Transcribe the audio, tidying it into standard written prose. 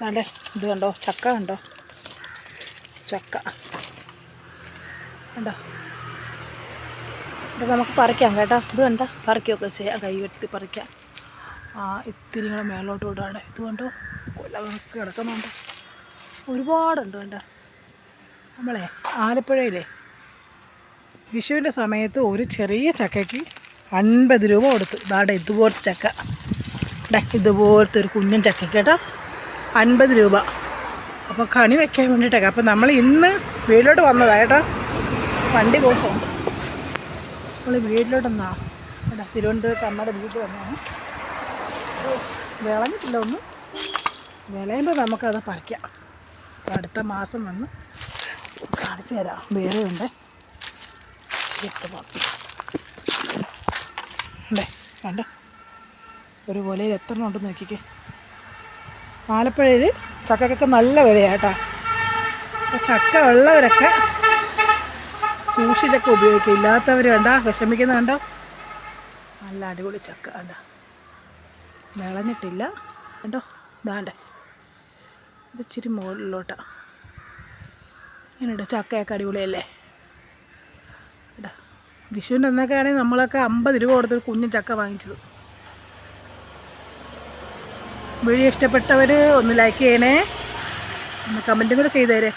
അതെ, ഇത് കണ്ടോ, ചക്ക കണ്ടോ, ചക്ക കണ്ടോ. ഇത് നമുക്ക് പറിക്കാം കേട്ടോ. ഇത് കണ്ടോ, പറിക്കുകയൊക്കെ ചെയ്യാം, കൈ വെട്ടി പറിക്കാം. ഇത്തിരി കൂടെ മേലോട്ട് വിടാണ്. ഇത് കണ്ടോ, കൊലകളൊക്കെ കിടക്കുന്നുണ്ട്, ഒരുപാടുണ്ട് കണ്ടോ. നമ്മളെ ആലപ്പുഴയിലെ വിഷുവിൻ്റെ സമയത്ത് ഒരു ചെറിയ ചക്കയ്ക്ക് 50 രൂപ കൊടുത്തു. ഇതാടെ ഇതുപോലത്തെ ചക്ക, ഇതുപോലത്തെ ഒരു കുഞ്ഞൻ ചക്ക കേട്ടോ, 50 രൂപ. അപ്പോൾ കണി വെക്കാൻ വേണ്ടിയിട്ടൊക്കെ. അപ്പോൾ നമ്മൾ ഇന്ന് വീട്ടിലോട്ട് വന്നതാണ് കേട്ടോ, വണ്ടി പോകുന്നുണ്ട്. നമ്മൾ വീട്ടിലോട്ടെന്നാ കേട്ടോ, തിരുവനന്തപുരത്ത് അമ്മയുടെ വീട്ടിൽ വന്നതാണ്. വിളഞ്ഞിട്ടില്ല ഒന്നും, വിളയുമ്പോൾ നമുക്കത് പറിക്കാം. അടുത്ത മാസം വന്ന് കാണിച്ചു തരാം. വേറെ ഉണ്ട് കണ്ടോ, ഒരു കൊലയിൽ എത്ര ഉണ്ടെന്ന് നോക്കിക്കേ. ആലപ്പുഴയിൽ ചക്കക്കൊക്കെ നല്ല വിലയാണ് കേട്ടോ. അപ്പോൾ ചക്ക ഉള്ളവരൊക്കെ സൂക്ഷിച്ചൊക്കെ ഉപയോഗിക്കുക, ഇല്ലാത്തവർ കണ്ടോ വിഷമിക്കുന്ന കണ്ടോ. നല്ല അടിപൊളി ചക്ക കണ്ടോ, വിളഞ്ഞിട്ടില്ല കണ്ടോ. ഇതാണ്ടേ, ഇത് ഇച്ചിരി മുകളിലോട്ടാണ്. ഇങ്ങനെയുണ്ട്, ചക്കയൊക്കെ അടിപൊളിയല്ലേ കേട്ടോ. വിഷുവിൻ്റെ അന്നൊക്കെ ആണെങ്കിൽ നമ്മളൊക്കെ 50 രൂപ കൊടുത്തൊരു കുഞ്ഞൻ ചക്ക വാങ്ങിച്ചത്. വീഡിയോ ഇഷ്ടപ്പെട്ടവർ ഒന്ന് ലൈക്ക് ചെയ്യണേ, ഒന്ന് കമൻറ്റും കൂടെ ചെയ്തേരെ.